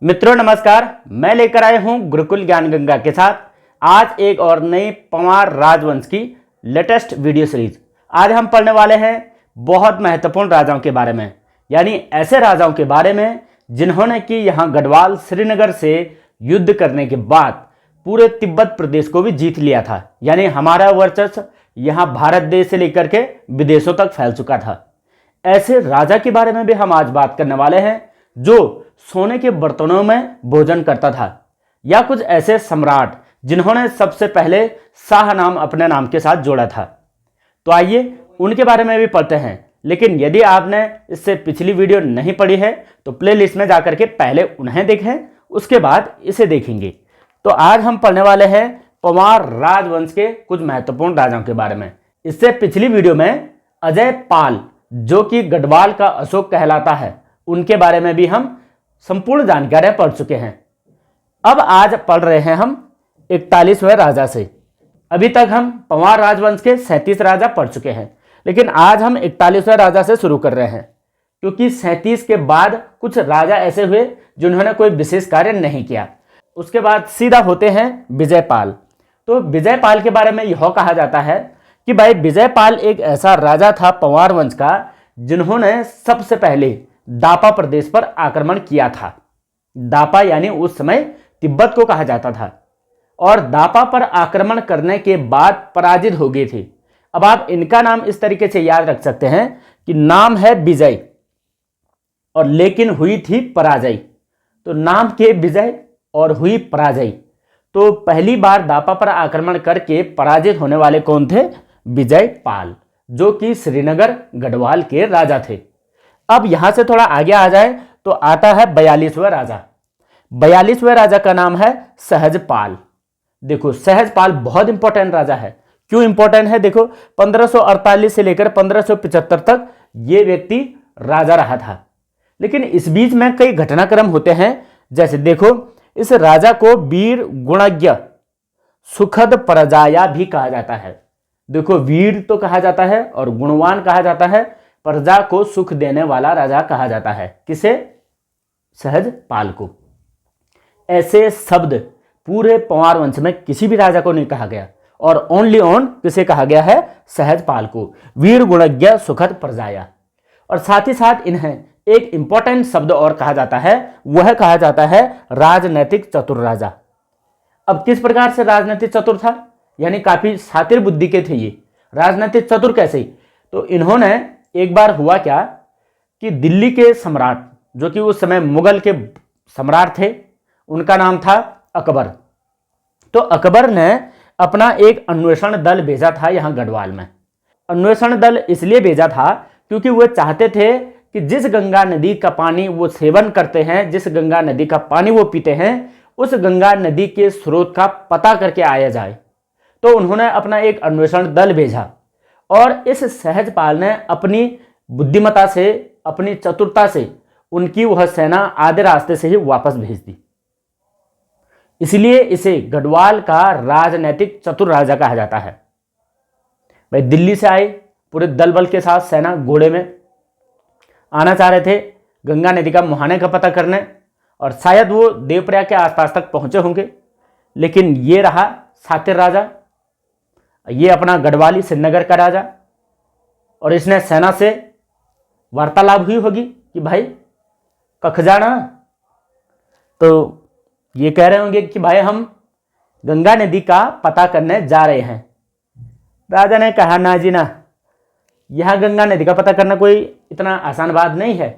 मित्रों नमस्कार, मैं लेकर आया हूं गुरुकुल ज्ञान गंगा के साथ आज एक और नई पंवार राजवंश की लेटेस्ट वीडियो सीरीज। आज हम पढ़ने वाले हैं बहुत महत्वपूर्ण राजाओं के बारे में, यानी ऐसे राजाओं के बारे में जिन्होंने कि यहां गढ़वाल श्रीनगर से युद्ध करने के बाद पूरे तिब्बत प्रदेश को भी जीत लिया था। यानी हमारा वर्चस्व यहां भारत देश से लेकर के विदेशों तक फैल चुका था। ऐसे राजा के बारे में भी हम आज बात करने वाले हैं जो सोने के बर्तनों में भोजन करता था, या कुछ ऐसे सम्राट जिन्होंने सबसे पहले शाह नाम अपने नाम के साथ जोड़ा था। तो आइए उनके बारे में भी पढ़ते हैं। लेकिन यदि आपने इससे पिछली वीडियो नहीं पढ़ी है तो प्लेलिस्ट में जाकर के पहले उन्हें देखें, उसके बाद इसे देखेंगे। तो आज हम पढ़ने वाले हैं पंवार राजवंश के कुछ महत्वपूर्ण राजाओं के बारे में। इससे पिछली वीडियो में अजय पाल, जो कि गढ़वाल का अशोक कहलाता है, उनके बारे में भी हम संपूर्ण जानकारियां पढ़ चुके हैं। अब आज पढ़ रहे हैं हम 41वें राजा से। अभी तक हम पंवार राजवंश के 37 राजा पढ़ चुके हैं, लेकिन आज हम 41वें राजा से शुरू कर रहे हैं, क्योंकि 37 के बाद कुछ राजा ऐसे हुए जिन्होंने कोई विशेष कार्य नहीं किया। उसके बाद सीधा होते हैं विजयपाल। तो विजयपाल के बारे में यह कहा जाता है कि भाई विजयपाल एक ऐसा राजा था पंवार वंश का जिन्होंने सबसे पहले दापा प्रदेश पर आक्रमण किया था। दापा यानी उस समय तिब्बत को कहा जाता था, और दापा पर आक्रमण करने के बाद पराजित हो गए थे। अब आप इनका नाम इस तरीके से याद रख सकते हैं कि नाम है विजय और लेकिन हुई थी पराजय। तो नाम के विजय और हुई पराजय। तो पहली बार दापा पर आक्रमण करके पराजित होने वाले कौन थे? विजयपाल, जो कि श्रीनगर गढ़वाल के राजा थे। अब यहां से थोड़ा आगे आ जाए तो आता है 42वां राजा। 42वें राजा का नाम है सहजपाल। देखो सहजपाल बहुत इंपॉर्टेंट राजा है। क्यों इंपॉर्टेंट है? देखो 1548 से लेकर 1575 तक ये व्यक्ति राजा रहा था, लेकिन इस बीच में कई घटनाक्रम होते हैं। जैसे देखो, इस राजा को वीर गुणज्ञ सुखद प्रजाया भी कहा जाता है। देखो, वीर तो कहा जाता है और गुणवान कहा जाता है, प्रजा को सुख देने वाला राजा कहा जाता है। किसे? सहजपाल को। ऐसे शब्द पूरे पंवार वंश में किसी भी राजा को नहीं कहा गया, और ओनली ऑन किसे कहा गया है? सहजपाल को। वीर गुणज्ञ सुखद प्रजाया। और साथ ही साथ इन्हें एक इंपॉर्टेंट शब्द और कहा जाता है, वह कहा जाता है राजनैतिक चतुर राजा। अब किस प्रकार से राजनैतिक चतुर था? यानी काफी शातिर बुद्धि के थे ये। राजनैतिक चतुर कैसे? तो इन्होंने एक बार हुआ क्या कि दिल्ली के सम्राट, जो कि उस समय मुगल के सम्राट थे, उनका नाम था अकबर। तो अकबर ने अपना एक अन्वेषण दल भेजा था यहां गढ़वाल में। अन्वेषण दल इसलिए भेजा था क्योंकि वो चाहते थे कि जिस गंगा नदी का पानी वो सेवन करते हैं, जिस गंगा नदी का पानी वो पीते हैं, उस गंगा नदी के स्रोत का पता करके आया जाए। तो उन्होंने अपना एक अन्वेषण दल भेजा, और इस सहजपाल ने अपनी बुद्धिमता से, अपनी चतुरता से उनकी वह सेना आधे रास्ते से ही वापस भेज दी। इसलिए इसे गढ़वाल का राजनैतिक चतुर राजा कहा जाता है। भाई दिल्ली से आए पूरे दल बल के साथ, सेना घोड़े में आना चाह रहे थे गंगा नदी का मुहाने का पता करने, और शायद वो देवप्रयाग के आसपास तक पहुंचे होंगे। लेकिन ये रहा शातिर राजा, ये अपना गढ़वाली श्रीनगर का राजा, और इसने सेना से वार्तालाप हुई होगी कि भाई कख जाना। तो ये कह रहे होंगे कि भाई हम गंगा नदी का पता करने जा रहे हैं। राजा ने कहा ना जी ना, यह गंगा नदी का पता करना कोई इतना आसान बात नहीं है।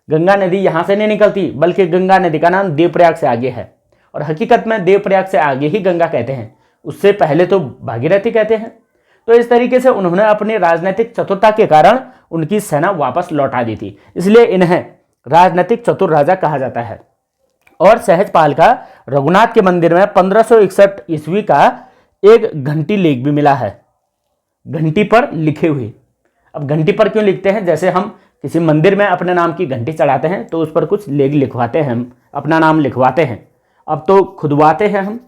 गंगा नदी यहाँ से नहीं निकलती, बल्कि गंगा नदी का नाम देवप्रयाग से आगे है, और हकीकत में देवप्रयाग से आगे ही गंगा कहते हैं, उससे पहले तो भागीरथी कहते हैं। तो इस तरीके से उन्होंने अपनी राजनीतिक चतुरता के कारण उनकी सेना वापस लौटा दी थी, इसलिए इन्हें राजनीतिक चतुर राजा कहा जाता है। और सहजपाल का रघुनाथ के मंदिर में 1561 ईस्वी का एक घंटी लेख भी मिला है, घंटी पर लिखे हुए। अब घंटी पर क्यों लिखते हैं? जैसे हम किसी मंदिर में अपने नाम की घंटी चढ़ाते हैं तो उस पर कुछ लेख लिखवाते हैं, हम अपना नाम लिखवाते हैं। अब तो खुदवाते हैं हम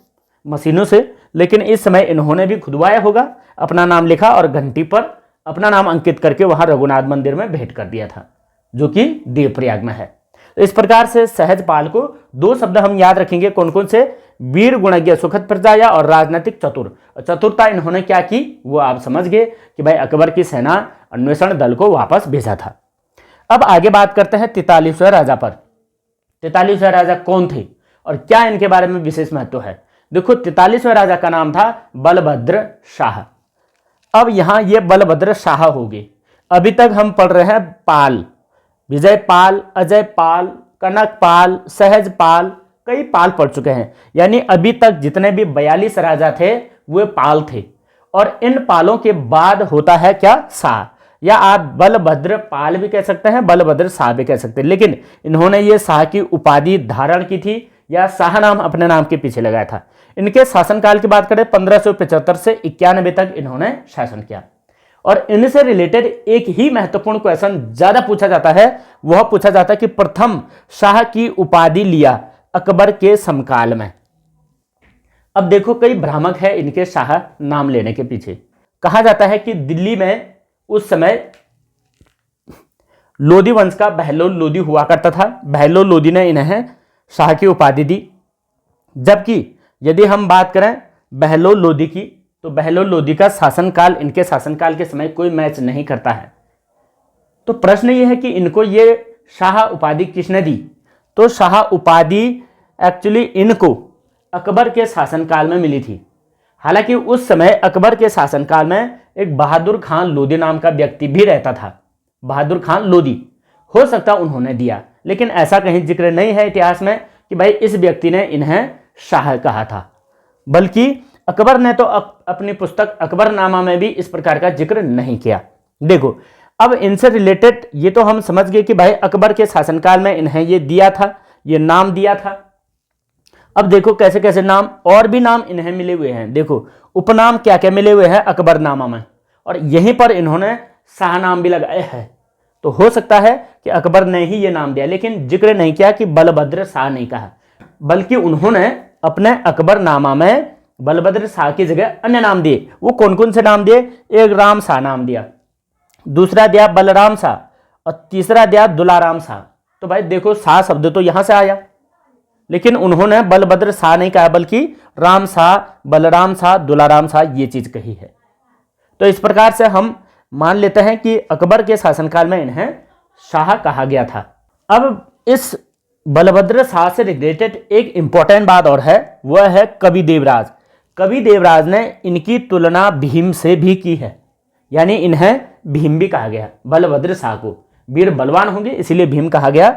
मशीनों से, लेकिन इस समय इन्होंने भी खुदवाया होगा, अपना नाम लिखा और घंटी पर अपना नाम अंकित करके वहां रघुनाथ मंदिर में भेंट कर दिया था, जो कि देवप्रयाग में है। तो इस प्रकार से सहजपाल को दो शब्द हम याद रखेंगे, कौन कौन से, वीर गुणज्ञ सुखद प्रजाया और राजनीतिक चतुर। चतुरता इन्होंने क्या की वो आप समझ गए कि भाई अकबर की सेना अन्वेषण दल को वापस भेजा था। अब आगे बात करते हैं 43वें राजा पर। 43वें राजा कौन थे और क्या इनके बारे में विशेष महत्व है। देखो 43वें राजा का नाम था बलभद्र शाह। अब यहां ये बलभद्र शाह हो गए। अभी तक हम पढ़ रहे हैं पाल, विजय पाल, अजय पाल, कनक पाल, सहज पाल, कई पाल पढ़ चुके हैं। यानी अभी तक जितने भी 42 राजा थे वे पाल थे। और इन पालों के बाद होता है क्या, शाह, या आप बलभद्र पाल भी कह सकते हैं, बलभद्र शाह भी कह सकते हैं। लेकिन इन्होंने ये शाह की उपाधि धारण की थी या शाह नाम अपने नाम के पीछे लगाया था। इनके शासनकाल की बात करें 1575 से 91 तक इन्होंने शासन किया। और इनसे रिलेटेड एक ही महत्वपूर्ण क्वेश्चन ज्यादा पूछा जाता है, वह पूछा जाता है कि प्रथम शाह की उपाधि लिया अकबर के समकाल में। अब देखो कई भ्रामक है इनके शाह नाम लेने के पीछे। कहा जाता है कि दिल्ली में उस समय लोधी वंश का बहलोल लोधी हुआ करता था। बहलोल लोधी ने इन्हें शाह की उपाधि दी। जबकि यदि हम बात करें बहलोल लोधी की, तो बहलोल लोधी का शासनकाल इनके शासनकाल के समय कोई मैच नहीं करता है। तो प्रश्न यह है कि इनको ये शाह उपाधि किसने दी। तो शाह उपाधि एक्चुअली इनको अकबर के शासनकाल में मिली थी। हालांकि उस समय अकबर के शासनकाल में एक बहादुर खान लोधी नाम का व्यक्ति भी रहता था। बहादुर खान लोधी, हो सकता उन्होंने दिया, लेकिन ऐसा कहीं जिक्र नहीं है इतिहास में कि भाई इस व्यक्ति ने इन्हें शाह कहा था। बल्कि अकबर ने तो अपनी पुस्तक अकबरनामा में भी इस प्रकार का जिक्र नहीं किया। देखो अब इनसे रिलेटेड ये तो हम समझ गए कि भाई अकबर के शासनकाल में इन्हें ये दिया था, ये नाम दिया था। अब देखो कैसे कैसे नाम, और भी नाम इन्हें मिले हुए हैं। देखो उपनाम क्या क्या मिले हुए हैं अकबरनामा में, और यहीं पर इन्होंने शाह नाम भी लगाया है। तो हो सकता है कि अकबर ने ही ये नाम दिया, लेकिन जिक्र नहीं किया कि बलभद्र शाह नहीं कहा, बल्कि उन्होंने अपने अकबरनामा में बलभद्र शाह की जगह अन्य नाम दिए। वो कौन कौन से नाम दिए, एक राम शाह नाम दिया, दूसरा दिया बलराम शाह, और तीसरा दिया दुलाराम शाह। तो भाई देखो शाह शब्द तो यहां से आया, लेकिन उन्होंने बलभद्र शाह नहीं कहा, बल्कि राम शाह, बलराम शाह, दुलाराम शाह ये चीज कही है। तो इस प्रकार से हम मान लेते हैं कि अकबर के शासनकाल में इन्हें शाह कहा गया था। अब इस बलभद्र शाह से रिलेटेड एक इंपॉर्टेंट बात और है, वह है कवि देवराज। कवि देवराज ने इनकी तुलना भीम से भी की है, यानी इन्हें भीम भी कहा गया। बलभद्र शाह को वीर बलवान होंगे इसीलिए भीम कहा गया।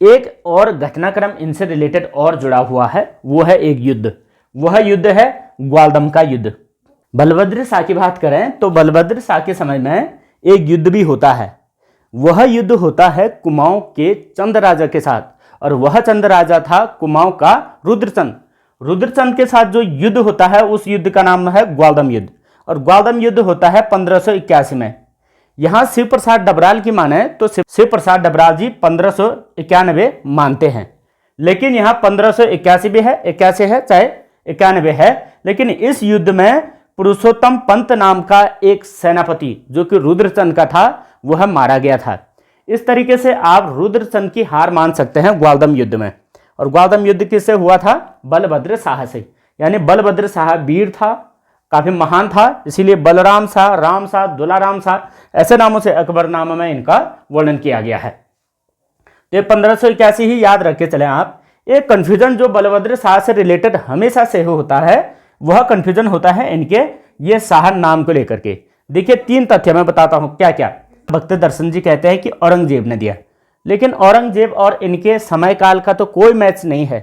एक और घटनाक्रम इनसे रिलेटेड और जुड़ा हुआ है, वो है एक युद्ध। वह युद्ध है ग्वालदम का युद्ध। बलभद्र शाह की बात करें तो बलभद्र शाह के समय में एक युद्ध भी होता है। वह युद्ध होता है कुमाऊं के चंद राजा के साथ, और वह चंद राजा था कुमाऊं का रुद्रचंद। रुद्रचंद के साथ जो युद्ध होता है उस युद्ध का नाम है ग्वालदम युद्ध, और ग्वालदम युद्ध होता है 1581 में। यहां शिव प्रसाद डबराल की माने तो शिव प्रसाद डबराल जी 1591 मानते हैं, लेकिन यहाँ 1581 भी है, 81 है, चाहे 91 है। लेकिन इस युद्ध में पुरुषोत्तम पंत नाम का एक सेनापति जो कि रुद्रचंद का था वह मारा गया था। इस तरीके से आप रुद्रचंद की हार मान सकते हैं ग्वालदम युद्ध में। और ग्वालदम युद्ध किससे हुआ था, बलभद्र शाह से। यानी बलभद्र शाह वीर था, काफी महान था, इसीलिए बलराम शाह, राम शाह, दुलाराम शाह ऐसे नामों से अकबरनामा में इनका वर्णन किया गया है। तो 1581 ही याद रख के चले आप। एक कंफ्यूजन जो बलभद्र शाह से रिलेटेड हमेशा से होता है, वह कंफ्यूजन होता है इनके ये शाह नाम को लेकर के। देखिए 3 तथ्य मैं बताता हूं क्या क्या। भक्त दर्शन जी कहते हैं कि औरंगजेब ने दिया, लेकिन औरंगजेब और इनके समय काल का तो कोई मैच नहीं है,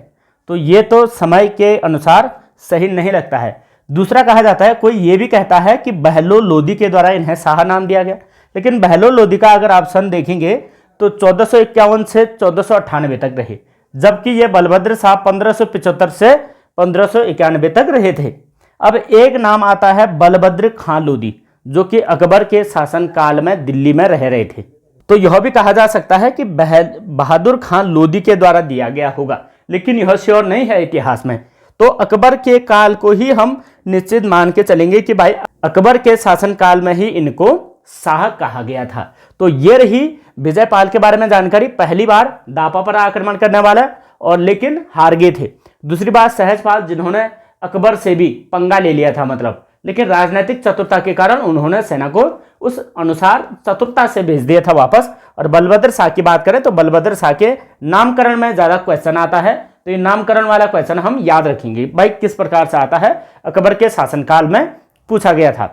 तो ये तो समय के अनुसार सही नहीं लगता है। दूसरा कहा जाता है, कोई ये भी कहता है कि बहलोल लोधी के द्वारा इन्हें शाह नाम दिया गया, लेकिन बहलोल लोधी का अगर आप सन देखेंगे तो 1451 से 1498 तक रहे, जबकि ये बलभद्र शाह 1575 से 1591 तक रहे थे। अब एक नाम आता है बलभद्र खान लोधी, जो कि अकबर के शासन काल में दिल्ली में रह रहे थे। तो यह भी कहा जा सकता है कि बहादुर खान लोधी के द्वारा दिया गया होगा, लेकिन यह श्योर नहीं है इतिहास में। तो अकबर के काल को ही हम निश्चित मान के चलेंगे कि भाई अकबर के शासन काल में ही इनको शाह कहा गया था। तो ये रही विजयपाल के बारे में जानकारी, पहली बार दापा पर आक्रमण करने वाला और लेकिन हार गए थे। दूसरी बात सहजपाल, जिन्होंने अकबर से भी पंगा ले लिया था, मतलब लेकिन राजनीतिक चतुरता के कारण उन्होंने सेना को उस अनुसार चतुरता से भेज दिया था वापस। और बलभद्र शाह की बात करें तो बलभद्र शाह के नामकरण में ज्यादा क्वेश्चन आता है, तो ये नामकरण वाला क्वेश्चन हम याद रखेंगे भाई किस प्रकार से आता है, अकबर के शासनकाल में पूछा गया था।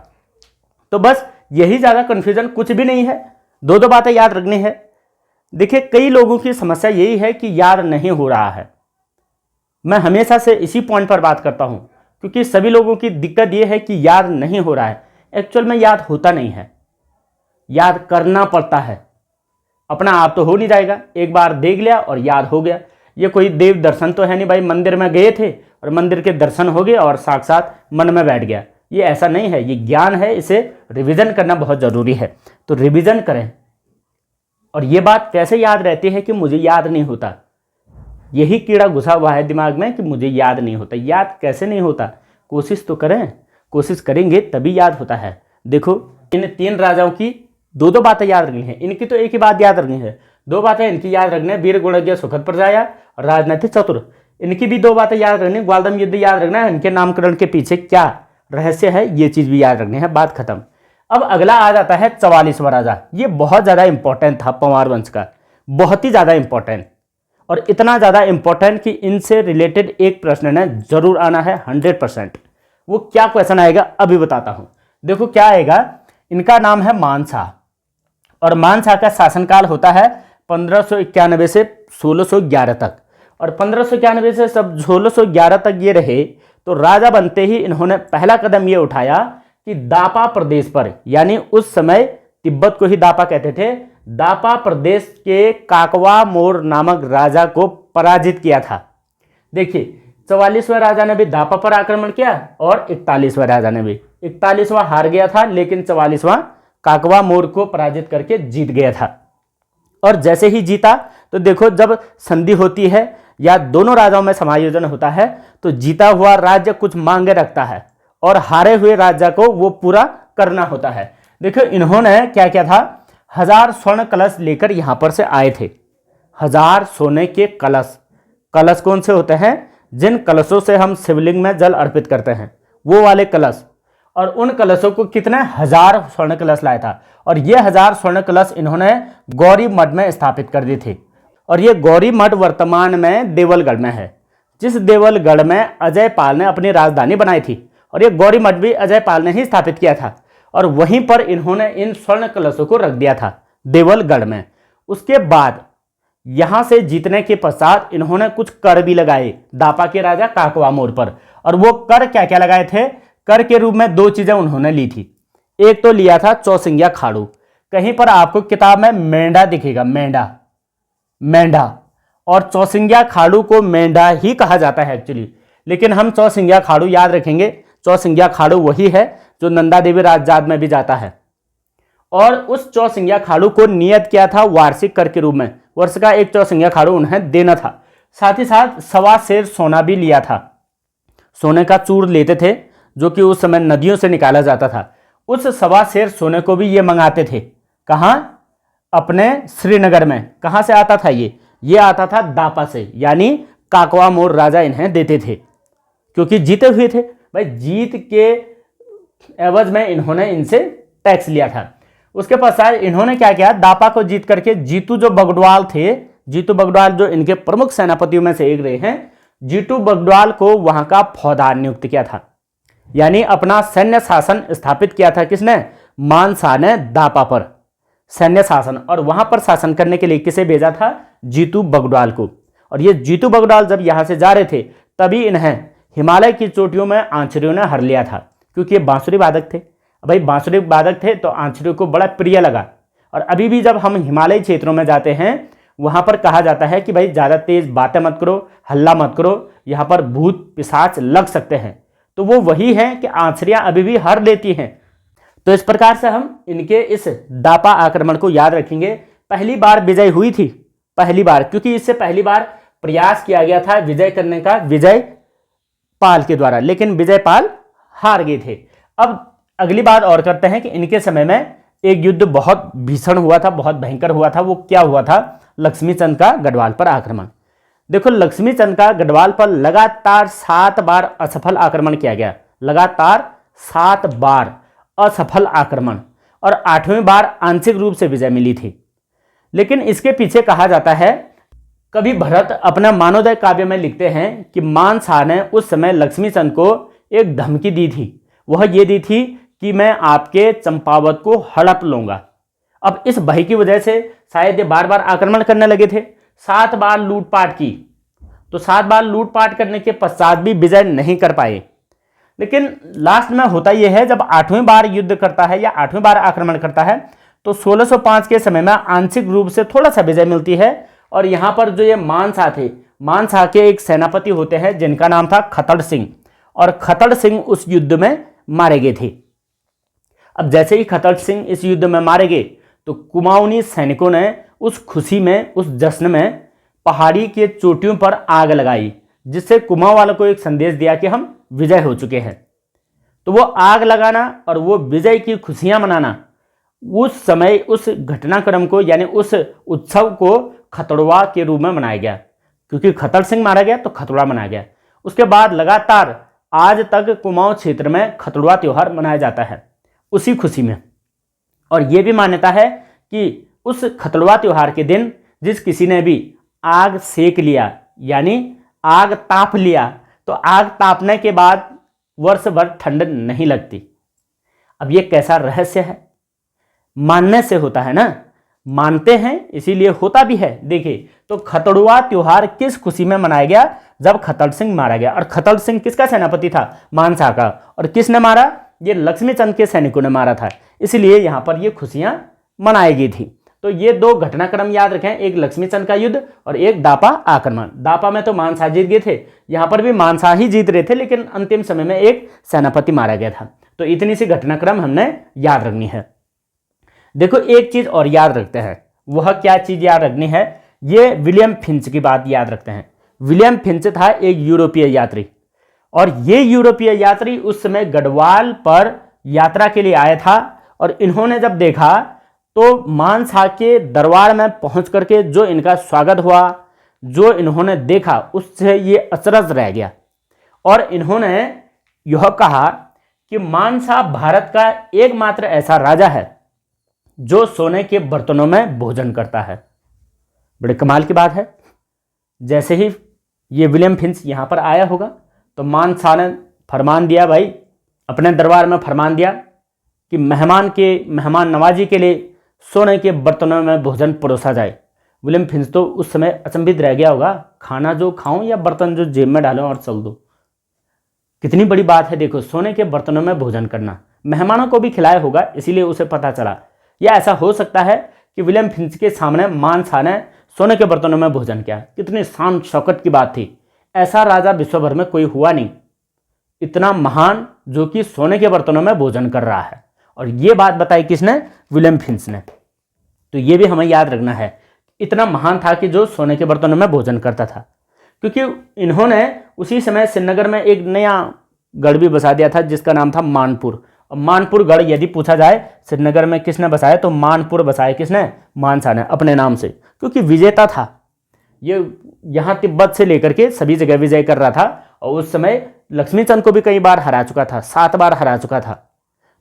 तो बस यही ज्यादा कंफ्यूजन, कुछ भी नहीं है, दो दो बातें याद रखनी है। देखिए कई लोगों की समस्या यही है कि याद नहीं हो रहा है। मैं हमेशा से इसी पॉइंट पर बात करता हूं, क्योंकि सभी लोगों की दिक्कत यह है कि याद नहीं हो रहा है। एक्चुअल में याद होता नहीं है, याद करना पड़ता है। अपना आप तो हो नहीं जाएगा, एक बार देख लिया और याद हो गया। ये कोई देव दर्शन तो है नहीं भाई, मंदिर में गए थे और मंदिर के दर्शन हो गए और साक्षात मन में बैठ गया, ये ऐसा नहीं है, ये ज्ञान है, इसे रिवीजन करना बहुत जरूरी है। तो रिवीजन करें। और ये बात कैसे याद रहती है कि मुझे याद नहीं होता, यही कीड़ा घुसा हुआ है दिमाग में कि मुझे याद नहीं होता। याद कैसे नहीं होता, कोशिश तो करें, कोशिश करेंगे तभी याद होता है। देखो इन 3 राजाओं की दो दो बातें याद रखनी है, इनकी तो एक ही बात याद रखनी है, 2 बातें इनकी याद रखनी है, वीर गुणज्ञ सुखद प्रजाया और राजनीतिक चतुर, इनकी भी 2 बातें याद रखनी है। ग्वालदम युद्ध याद रखना है, इनके नामकरण के पीछे क्या रहस्य है ये चीज भी याद रखनी है, बात खत्म। अब अगला आ जाता है 44वां राजा। ये बहुत ज्यादा इंपॉर्टेंट था पंवार वंश का, बहुत ही ज्यादा इंपॉर्टेंट, और इतना ज्यादा इंपॉर्टेंट कि इनसे रिलेटेड एक प्रश्न ने जरूर आना है 100%। वो क्या क्वेश्चन आएगा अभी बताता हूं। देखो क्या आएगा, इनका नाम है मानशाह और मानशाह का शासनकाल होता है 1591 से 1611 तक। और 1591 से सब 1611 तक ये रहे। तो राजा बनते ही इन्होंने पहला कदम ये उठाया कि दापा प्रदेश पर, यानी उस समय तिब्बत को ही दापा कहते थे, दापा प्रदेश के काकवा मोर नामक राजा को पराजित किया था। देखिए 44वें राजा ने भी दापा पर आक्रमण किया और 41वें राजा ने भी, 41वां हार गया था लेकिन 44वां काकवा मोर को पराजित करके जीत गया था। और जैसे ही जीता तो देखो जब संधि होती है या दोनों राजाओं में समायोजन होता है तो जीता हुआ राज्य कुछ मांगे रखता है और हारे हुए राज्य को वो पूरा करना होता है। देखो इन्होंने क्या किया था, 1000 स्वर्ण कलश लेकर यहां पर से आए थे। 1000 सोने के कलश, कलश कौन से होते हैं, जिन कलशों से हम शिवलिंग में जल अर्पित करते हैं, वो वाले कलश। और उन कलशों को कितने 1000 स्वर्ण कलश लाया था। और ये 1000 स्वर्ण कलश इन्होंने गौरी मठ में स्थापित कर दिए थे। और ये गौरी मठ वर्तमान में देवलगढ़ में है, जिस देवलगढ़ में अजय पाल ने अपनी राजधानी बनाई थी। और ये गौरी मठ भी अजय पाल ने ही स्थापित किया था और वहीं पर इन्होंने इन स्वर्ण कलशों को रख दिया था देवलगढ़ में। उसके बाद यहां से जीतने के पश्चात इन्होंने कुछ कर भी लगाए दापा के राजा काकवा मोर पर। और वो कर क्या क्या लगाए थे, कर के रूप में 2 चीजें उन्होंने ली थी। एक तो लिया था चौसिंगिया खाड़ू, कहीं पर आपको किताब में मेंढा दिखेगा, मेंढा, मेंढा, और चौसिंगिया खाड़ू को मेंढा ही कहा जाता है एक्चुअली, लेकिन हम चौसिंगिया खाड़ू याद रखेंगे। चौसिंगिया खाड़ू वही है जो नंदा देवी राजजात में भी जाता है। और उस चौसिंगिया खाड़ू को नियत किया था वार्षिक कर के रूप में, वर्ष का 1 चौसिंगिया खाड़ू उन्हें देना था। साथ ही साथ 1.25 सेर सोना भी लिया था, सोने का चूर लेते थे जो कि उस समय नदियों से निकाला जाता था। उस 1.25 सेर सोने को भी ये मंगाते थे, कहां, अपने श्रीनगर में। कहां से आता था ये आता था दापा से, यानी काकवा मोर राजा इन्हें देते थे क्योंकि जीते हुए थे भाई, जीत के एवज में इन्होंने इनसे टैक्स लिया था। उसके पश्चात इन्होंने क्या किया, दापा को जीत करके जीतू जो बगडवाल थे, जीतू बगडवाल जो इनके प्रमुख सेनापतियों में से एक रहे हैं, जीतू बगडवाल को वहां का फौजदार नियुक्त किया था, यानी अपना सैन्य शासन स्थापित किया था। किसने, मानशाह ने दापा पर सैन्य शासन। और वहां पर शासन करने के लिए किसे भेजा था, जीतू बगडवाल को। और ये जीतू बगडवाल जब यहां से जा रहे थे तभी इन्हें हिमालय की चोटियों में आंचरियों ने हर लिया था, क्योंकि ये बांसुरी वादक थे। भाई बांसुरी वादक थे तो आंचरियों को बड़ा प्रिय लगा। और अभी भी जब हम हिमालय क्षेत्रों में जाते हैं वहां पर कहा जाता है कि भाई ज्यादा तेज बातें मत करो, हल्ला मत करो, यहाँ पर भूत पिशाच लग सकते हैं। तो वो वही है कि आंचरियां अभी भी हर लेती हैं। तो इस प्रकार से हम इनके इस दापा आक्रमण को याद रखेंगे। पहली बार विजय हुई थी, पहली बार, क्योंकि इससे पहली बार प्रयास किया गया था विजय करने का विजय पाल के द्वारा, लेकिन विजय पाल हार गए थे। अब अगली बात और करते हैं कि इनके समय में एक युद्ध बहुत भीषण हुआ था, बहुत भयंकर हुआ था। वो क्या हुआ था? लक्ष्मीचंद का गढ़वाल पर आक्रमण। देखो, लक्ष्मीचंद का गढ़वाल पर लगातार 7 बार असफल आक्रमण किया गया, लगातार 7 बार असफल आक्रमण, और 8वीं बार आंशिक रूप से विजय मिली थी। लेकिन इसके पीछे कहा जाता है, कवि भरत अपना मानोदय काव्य में लिखते हैं कि मान शाह ने उस समय लक्ष्मीचंद को एक धमकी दी थी। वह ये दी थी कि मैं आपके चंपावत को हड़प लूंगा। अब इस भय की वजह से शायद ये बार बार आक्रमण करने लगे थे। 7 बार लूटपाट की, तो 7 बार लूटपाट करने के पश्चात भी विजय नहीं कर पाए। लेकिन लास्ट में होता यह है, जब 8वीं बार युद्ध करता है या 8वीं बार आक्रमण करता है, तो 1605 के समय में आंशिक रूप से थोड़ा सा विजय मिलती है। और यहाँ पर जो ये मानशाह थे, मानशाह के एक सेनापति होते हैं जिनका नाम था खतड़ सिंह, और खतड़ सिंह उस युद्ध में मारे गए थे। अब जैसे ही खतड़ सिंह इस युद्ध में मारे गए, तो कुमाऊनी सैनिकों ने उस खुशी में, उस जश्न में पहाड़ी के चोटियों पर आग लगाई, जिससे कुमाऊं वालों को एक संदेश दिया कि हम विजय हो चुके हैं। तो वो आग लगाना और वो विजय की खुशियां मनाना, उस समय उस घटनाक्रम को, यानी उस उत्सव को खतड़वा के रूप में मनाया गया, क्योंकि खतड़ सिंह मारा गया तो खतड़वा मनाया गया। उसके बाद लगातार आज तक कुमाऊं क्षेत्र में खतड़वा त्यौहार मनाया जाता है उसी खुशी में। और ये भी मान्यता है कि उस खतड़वा त्यौहार के दिन जिस किसी ने भी आग सेक लिया, यानी आग ताप लिया, तो आग तापने के बाद वर्ष भर ठंड नहीं लगती। अब ये कैसा रहस्य है? मानने से होता है ना, मानते हैं इसीलिए होता भी है। देखिए, तो खतड़वा त्योहार किस खुशी में मनाया गया? जब खतड़ सिंह मारा गया। और खतड़ सिंह किसका सेनापति था? मानशाह का। और किसने मारा? ये लक्ष्मीचंद के सैनिकों ने मारा था, इसलिए यहाँ पर ये खुशियां मनाई गई थी। तो ये 2 घटनाक्रम याद रखें, एक लक्ष्मीचंद का युद्ध और एक दापा आक्रमण। दापा में तो मानशाह जीत गए थे, यहाँ पर भी मानशाह ही जीत रहे थे, लेकिन अंतिम समय में एक सेनापति मारा गया था। तो इतनी सी घटनाक्रम हमने याद रखनी है। देखो, एक चीज और याद रखते हैं। वह क्या चीज याद रखनी है? ये विलियम फिंच की बात याद रखते हैं। विलियम फिंच था एक यूरोपीय यात्री, और ये यूरोपीय यात्री उस समय गढ़वाल पर यात्रा के लिए आया था। और इन्होंने जब देखा, तो मानशाह के दरबार में पहुंच करके जो इनका स्वागत हुआ, जो इन्होंने देखा, उससे ये अचरज रह गया। और इन्होंने यह कहा कि मानशाह भारत का एकमात्र ऐसा राजा है जो सोने के बर्तनों में भोजन करता है। बड़े कमाल की बात है। जैसे ही ये विलियम फिंच यहाँ पर आया होगा, तो मानशाह ने फरमान दिया, भाई अपने दरबार में फरमान दिया कि मेहमान नवाजी के लिए सोने के बर्तनों में भोजन परोसा जाए। विलियम फिंच तो उस समय अचंभित रह गया होगा, खाना जो खाऊं या बर्तन जो जेब में डालूं और चल दो। कितनी बड़ी बात है। देखो, सोने के बर्तनों में भोजन करना, मेहमानों को भी खिलाया होगा, इसीलिए उसे पता चला। या ऐसा हो सकता है कि विलियम फिंच के सामने मानशाह ने सोने के बर्तनों में भोजन किया। कितनी शान शौकत की बात थी। ऐसा राजा विश्व भर में कोई हुआ नहीं, इतना महान, जो कि सोने के बर्तनों में भोजन कर रहा है। और ये बात बताई किसने? विलियम फिंच ने। तो ये भी हमें याद रखना है, इतना महान था कि जो सोने के बर्तनों में भोजन करता था। क्योंकि इन्होंने उसी समय श्रीनगर में एक नया गढ़ भी बसा दिया था जिसका नाम था मानपुर। और मानपुर गढ़ यदि पूछा जाए श्रीनगर में किसने बसाया, तो मानपुर बसाया किसने? मानशाह ने, अपने नाम से, क्योंकि विजेता था ये। यहाँ तिब्बत से लेकर के सभी जगह विजय कर रहा था, और उस समय लक्ष्मीचंद को भी कई बार हरा चुका था, 7 बार हरा चुका था।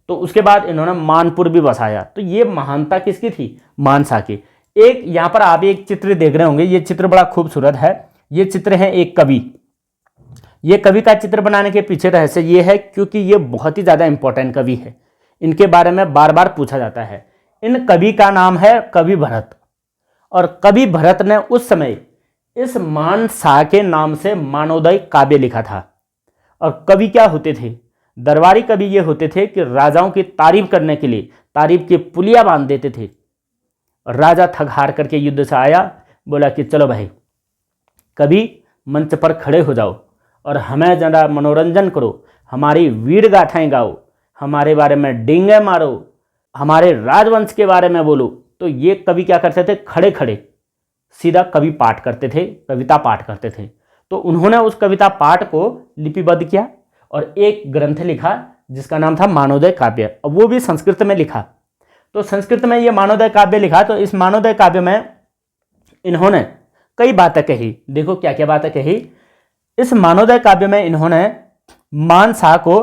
तो उसके बाद इन्होंने मानपुर भी बसाया। तो ये महानता किसकी थी? मानशाह की। एक यहाँ पर आप एक चित्र देख रहे होंगे, ये चित्र बड़ा खूबसूरत है। ये चित्र है एक कवि। ये कवि का चित्र बनाने के पीछे रहस्य ये है, क्योंकि ये बहुत ही ज़्यादा इंपॉर्टेंट कवि है, इनके बारे में बार बार पूछा जाता है। इन कवि का नाम है कवि भरत। और कवि भरत ने उस समय इस मानशाह के नाम से मानोदय काव्य लिखा था। और कवि क्या होते थे? दरबारी कवि ये होते थे कि राजाओं की तारीफ करने के लिए तारीफ की पुलिया बांध देते थे। राजा थक हार करके युद्ध से आया, बोला कि चलो भाई, कभी मंच पर खड़े हो जाओ और हमें जरा मनोरंजन करो, हमारी वीर गाथाएं गाओ, हमारे बारे में डींगे मारो, हमारे राजवंश के बारे में बोलो। तो ये कवि क्या करते थे? खड़े खड़े सीधा कवि पाठ करते थे, कविता पाठ करते थे। तो उन्होंने उस कविता पाठ को लिपिबद्ध किया और एक ग्रंथ लिखा जिसका नाम था मानोदय काव्य, और वो भी संस्कृत में लिखा। तो संस्कृत में ये मानवोदय काव्य लिखा, तो इस मानवोदय काव्य में इन्होंने कई बातें कही। देखो क्या क्या बातें कही। इस मानवोदय काव्य में इन्होंने मानसा को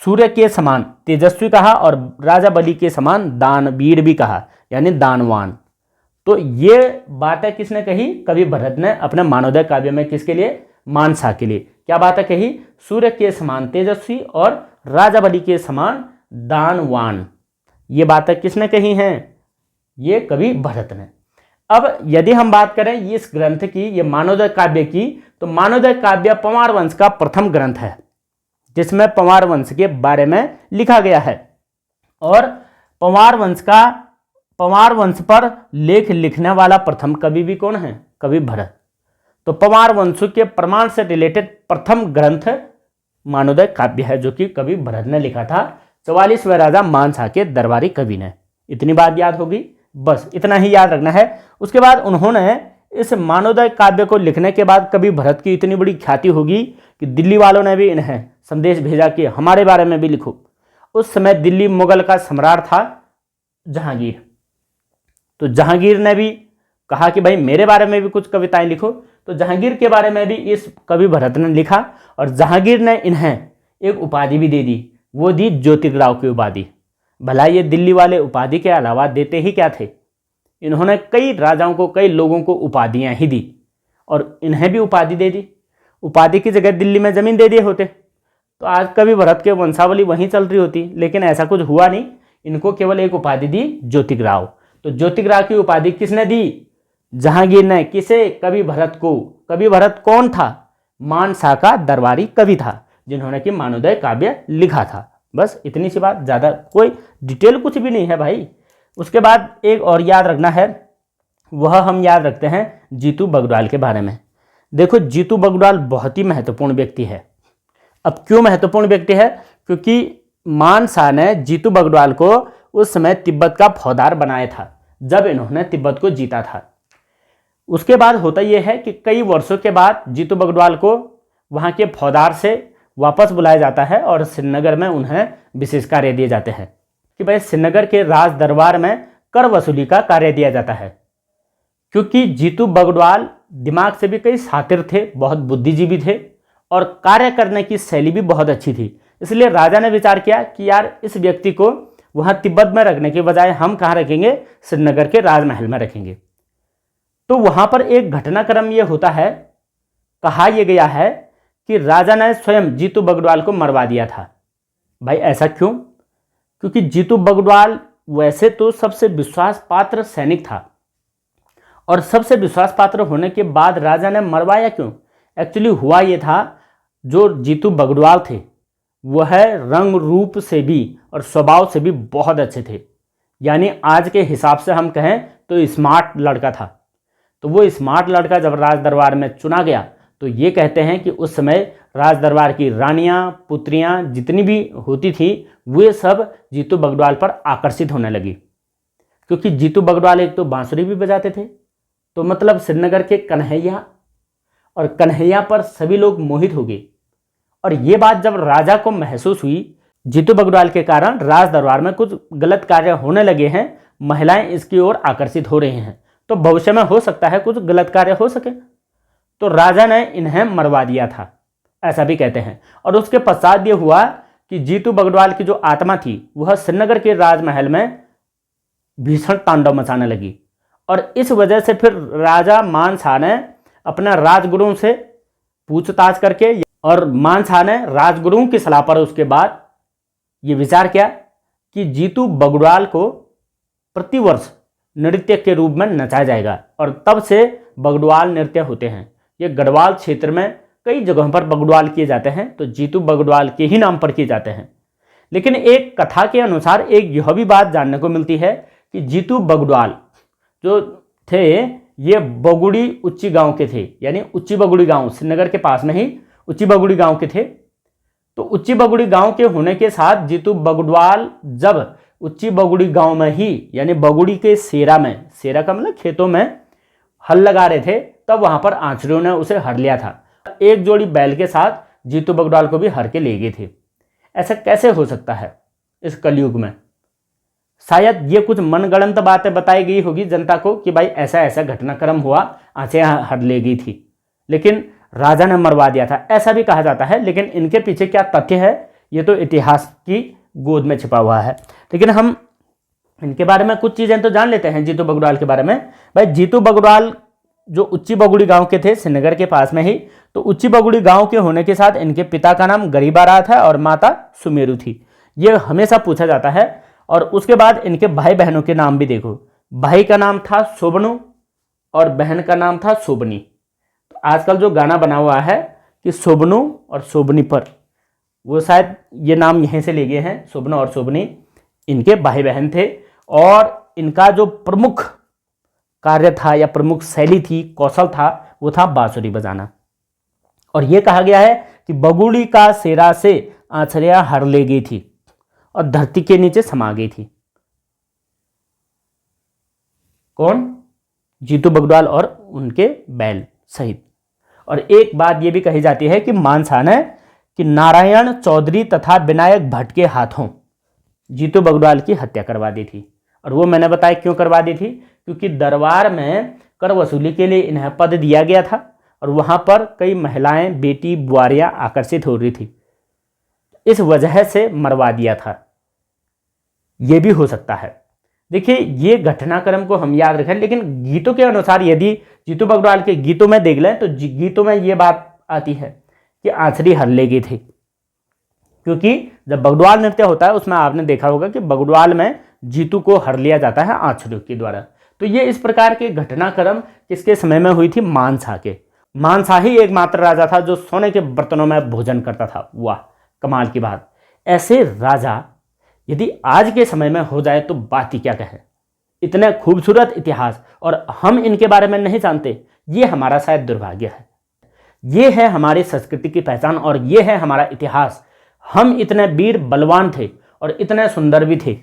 सूर्य के समान तेजस्वी कहा और राजा बलि के समान दानवीर भी कहा, यानी दानवान। तो ये बातें किसने कही? कवि भरत ने अपने मानवोदय काव्य में। किसके लिए? मानसा के लिए। क्या बातें कही? सूर्य के समान तेजस्वी और राजा बलि के समान दानवान। ये बातें किसने कही हैं? ये कवि भरत ने। अब यदि हम बात करें इस ग्रंथ की, ये मानवोदय काव्य की, तो मानवोदय काव्य पंवार वंश का प्रथम ग्रंथ है, जिसमें पंवार वंश के बारे में लिखा गया है। और पंवार वंश पर लेख लिखने वाला प्रथम कवि भी कौन है? कवि भरत। तो पंवार वंश के प्रमाण से रिलेटेड प्रथम ग्रंथ मानवोदय काव्य है, जो कि कवि भरत ने लिखा था 44वें राजा मानसा के दरबारी कवि ने। इतनी बात याद होगी, बस इतना ही याद रखना है। उसके बाद उन्होंने इस मानवोदय काव्य को लिखने के बाद कवि भरत की इतनी बड़ी ख्याति होगी कि दिल्ली वालों ने भी इन्हें संदेश भेजा कि हमारे बारे में भी लिखो। उस समय दिल्ली मुगल का सम्राट था जहांगीर, तो जहांगीर ने भी कहा कि भाई मेरे बारे में भी कुछ कविताएं लिखो। तो जहांगीर के बारे में भी इस कवि भरत ने लिखा और जहांगीर ने इन्हें एक उपाधि भी दे दी, वो दी ज्योतिर्राव की उपाधि। भला ये दिल्ली वाले उपाधि के अलावा देते ही क्या थे? इन्होंने कई राजाओं को, कई लोगों को उपाधियां ही दी और इन्हें भी उपाधि दे दी। उपाधि की जगह दिल्ली में जमीन दे दिए होते तो आज कवि भरत के वंशावली वहीं चल रही होती, लेकिन ऐसा कुछ हुआ नहीं। इनको केवल एक उपाधि दी, ज्योतिर्राव। तो ज्योतिर्राव की उपाधि किसने दी? जहांगीर ने। किसे? कवि भरत को। कवि भरत कौन था? मानसा का दरबारी कवि था, जिन्होंने कि मानवोदय काव्य लिखा था। बस इतनी सी बात, ज़्यादा कोई डिटेल कुछ भी नहीं है भाई। उसके बाद एक और याद रखना है, वह हम याद रखते हैं जीतू बगड़वाल के बारे में। देखो जीतू बगड़वाल बहुत ही महत्वपूर्ण व्यक्ति है। अब क्यों महत्वपूर्ण व्यक्ति है? क्योंकि मानसा ने जीतू बगड़वाल को उस समय तिब्बत का फौजदार बनाया था, जब इन्होंने तिब्बत को जीता था। उसके बाद होता यह है कि कई वर्षों के बाद जीतू बगड़वाल को वहाँ के फौजदार से वापस बुलाया जाता है और श्रीनगर में उन्हें विशेष कार्य दिए जाते हैं कि भाई श्रीनगर के राज दरबार में कर वसूली का कार्य दिया जाता है। क्योंकि जीतू बगड़वाल दिमाग से भी कई शातिर थे, बहुत बुद्धिजीवी थे और कार्य करने की शैली भी बहुत अच्छी थी। इसलिए राजा ने विचार किया कि यार इस व्यक्ति को वहाँ तिब्बत में रखने के बजाय हम कहाँ रखेंगे? श्रीनगर के राजमहल में रखेंगे। तो वहाँ पर एक घटनाक्रम ये होता है, कहा यह गया है कि राजा ने स्वयं जीतू बगड़वाल को मरवा दिया था। भाई ऐसा क्यों? क्योंकि जीतू बगड़वाल वैसे तो सबसे विश्वास पात्र सैनिक था, और सबसे विश्वास पात्र होने के बाद राजा ने मरवाया क्यों? एक्चुअली हुआ ये था, जो जीतू बगड़वाल थे वह रंग रूप से भी और स्वभाव से भी बहुत अच्छे थे। यानी आज के हिसाब से हम कहें तो स्मार्ट लड़का था। तो वो स्मार्ट लड़का जब राज दरबार में चुना गया, तो ये कहते हैं कि उस समय राज दरबार की रानियां, पुत्रियां जितनी भी होती थी, वे सब जीतू बगड़वाल पर आकर्षित होने लगी। क्योंकि जीतू बगड़वाल एक तो बांसुरी भी बजाते थे, तो मतलब श्रीनगर के कन्हैया, और कन्हैया पर सभी लोग मोहित हो गए। और ये बात जब राजा को महसूस हुई, जीतू बगड़वाल के कारण राज दरबार में कुछ गलत कार्य होने लगे हैं, महिलाएं इसकी ओर आकर्षित हो रही हैं, तो भविष्य में हो सकता है कुछ गलत कार्य हो सके, तो राजा ने इन्हें मरवा दिया था, ऐसा भी कहते हैं। और उसके पश्चात ये हुआ कि जीतू बगड़वाल की जो आत्मा थी वह श्रीनगर के राजमहल में भीषण तांडव मचाने लगी। और इस वजह से फिर राजा मानसा ने अपना राजगुरुओं से पूछताछ करके, और मानसा ने राजगुरुओं की सलाह पर उसके बाद ये विचार किया कि जीतू बगड़वाल को प्रतिवर्ष नृत्य के रूप में नचाया जाएगा। और तब से बगड़वाल नृत्य होते हैं। ये गढ़वाल क्षेत्र में कई जगहों पर बगड़वाल किए जाते हैं, तो जीतू बगड़वाल के ही नाम पर किए जाते हैं। लेकिन एक कथा के अनुसार एक यह भी बात जानने को मिलती है कि जीतू बगड़वाल जो थे ये बगुड़ी उच्ची गांव के थे, यानी उच्ची बगुड़ी गांव, श्रीनगर के पास में ही उच्ची बगुड़ी गांव के थे। तो उच्ची बगुड़ी गांव के होने के साथ जीतू बगड़वाल जब उच्ची बगुड़ी गांव में ही, यानी बगुड़ी के सेरा में, सेरा का मतलब खेतों में हल लगा रहे थे, तब वहां पर आंचरियों ने उसे हर लिया था। एक जोड़ी बैल के साथ जीतू बगड़वाल को भी हर के ले गए थे। ऐसा कैसे हो सकता है इस कलयुग में? शायद ये कुछ मनगढ़ंत बातें बताई गई होगी जनता को कि भाई ऐसा ऐसा घटनाक्रम हुआ, आंखें हर ले गई थी, लेकिन राजा ने मरवा दिया था, ऐसा भी कहा जाता है। लेकिन इनके पीछे क्या तथ्य है ये तो इतिहास की गोद में छिपा हुआ है। लेकिन हम इनके बारे में कुछ चीज़ें तो जान लेते हैं जीतू बगड़वाल के बारे में। भाई जीतू बगड़वाल जो उच्ची बगुड़ी गांव के थे, श्रीनगर के पास में ही, तो उच्ची बगुड़ी गांव के होने के साथ इनके पिता का नाम गरीबारा था और माता सुमेरु थी, ये हमेशा पूछा जाता है। और उसके बाद इनके भाई बहनों के नाम भी देखो, भाई का नाम था शोभनु और बहन का नाम था शोभनी। तो आजकल जो गाना बना हुआ है कि शोभनु और शोभनी पर, वो शायद ये नाम यहीं से ले गए हैं, शोभनु और शोभनी इनके भाई बहन थे। और इनका जो प्रमुख कार्य था या प्रमुख शैली थी, कौशल था, वो था बांसुरी बजाना। और ये कहा गया है कि बगुड़ी का सेरा से आंचरिया हर ले गई थी और धरती के नीचे समा गई थी। कौन? जीतू बगड़वाल और उनके बैल सहित। और एक बात ये भी कही जाती है कि मानसा ने कि नारायण चौधरी तथा विनायक भट्ट के हाथों जीतू बगड़वाल की हत्या करवा दी थी। और वो मैंने बताया क्यों करवा दी थी, क्योंकि दरबार में कर वसूली के लिए इन्हें पद दिया गया था और वहां पर कई महिलाएं, बेटी, बुआरियां आकर्षित हो रही थी, इस वजह से मरवा दिया था। यह भी हो सकता है। देखिए, ये घटनाक्रम को हम याद रखें, लेकिन गीतों के अनुसार यदि जीतू बगड़वाल के गीतों में देख लें तो गीतों में ये बात आती है कि आंचरी हर ले गई थी। क्योंकि जब बगड़वाल नृत्य होता है उसमें आपने देखा होगा कि बगड़वाल में जीतू को हर लिया जाता है आंचरियों के द्वारा। तो ये इस प्रकार के घटनाक्रम किसके समय में हुई थी? मानसा के। मानसा ही एकमात्र राजा था जो सोने के बर्तनों में भोजन करता था। वाह, कमाल की बात। ऐसे राजा यदि आज के समय में हो जाए तो बात ही क्या कहे। इतने खूबसूरत इतिहास और हम इनके बारे में नहीं जानते, ये हमारा शायद दुर्भाग्य है। ये है हमारी संस्कृति की पहचान और ये है हमारा इतिहास। हम इतने वीर बलवान थे और इतने सुंदर भी थे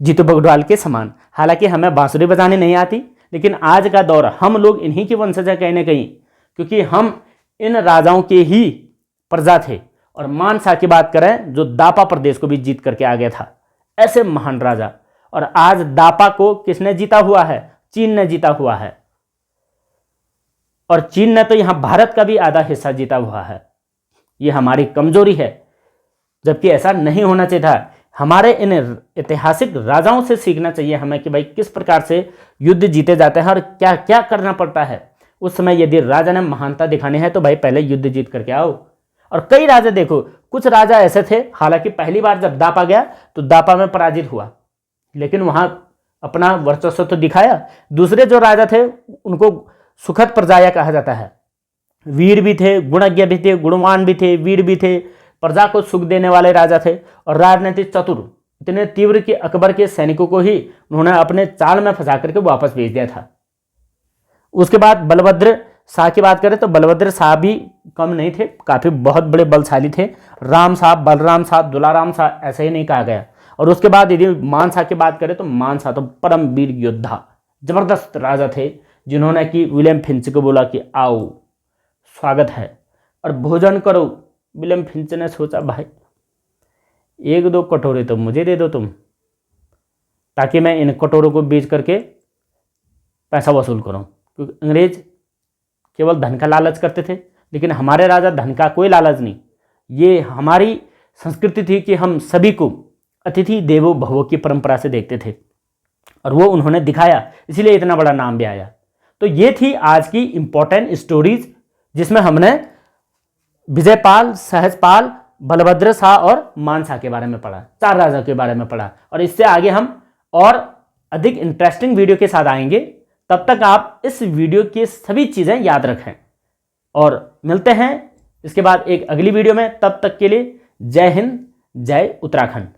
जीतू बगड़वाल के समान। हालांकि हमें बांसुरी बजाने नहीं आती, लेकिन आज का दौर हम लोग इन्हीं की वंशज है कहीं ना कहीं, क्योंकि हम इन राजाओं के ही प्रजा थे। और मानसा की बात करें जो दापा प्रदेश को भी जीत करके आ गया था, ऐसे महान राजा। और आज दापा को किसने जीता हुआ है? चीन ने जीता हुआ है। और चीन ने तो यहां भारत का भी आधा हिस्सा जीता हुआ है। ये हमारी कमजोरी है, जबकि ऐसा नहीं होना चाहिए था। हमारे इन ऐतिहासिक राजाओं से सीखना चाहिए हमें कि भाई किस प्रकार से युद्ध जीते जाते हैं और क्या क्या करना पड़ता है। उस समय यदि राजा ने महानता दिखानी है तो भाई पहले युद्ध जीत करके आओ। और कई राजा देखो, कुछ राजा ऐसे थे, हालांकि पहली बार जब दापा गया तो दापा में पराजित हुआ, लेकिन वहां अपना वर्चस्व तो दिखाया। दूसरे जो राजा थे उनको सुखद प्रजाया कहा जाता है। वीर भी थे, गुणज्ञ भी थे, गुणवान भी थे, वीर भी थे, प्रजा को सुख देने वाले राजा थे और राजनीतिक चतुर इतने तीव्र कि अकबर के सैनिकों को ही उन्होंने अपने चाल में फंसा करके वापस भेज दिया था। उसके बाद बलभद्र शाह की बात करें तो बलभद्र शाह भी कम नहीं थे, काफी बहुत बड़े बलशाली थे। राम शाह, बलराम शाह, दुलाराम शाह ऐसे ही नहीं कहा गया। और उसके बाद यदि मानसा की बात करें तो मानसा तो परम वीर योद्धा, जबरदस्त राजा थे, जिन्होंने कि विलियम फिंच को बोला कि आओ स्वागत है और भोजन करो। विलियम फिंच ने सोचा भाई एक दो कटोरे तो मुझे दे दो तुम, ताकि मैं इन कटोरों को बेच करके पैसा वसूल करूं। क्योंकि अंग्रेज केवल धन का लालच करते थे, लेकिन हमारे राजा धन का कोई लालच नहीं। ये हमारी संस्कृति थी कि हम सभी को अतिथि देवो भवो की परंपरा से देखते थे और वो उन्होंने दिखाया, इसलिए इतना बड़ा नाम भी आया। तो ये थी आज की इंपॉर्टेंट स्टोरीज, जिसमें हमने विजयपाल, सहजपाल, बलभद्र शाह और मानसा के बारे में पढ़ा, 4 राजा के बारे में पढ़ा। और इससे आगे हम और अधिक इंटरेस्टिंग वीडियो के साथ आएंगे। तब तक आप इस वीडियो की सभी चीज़ें याद रखें और मिलते हैं इसके बाद एक अगली वीडियो में। तब तक के लिए जय हिंद, जय उत्तराखंड।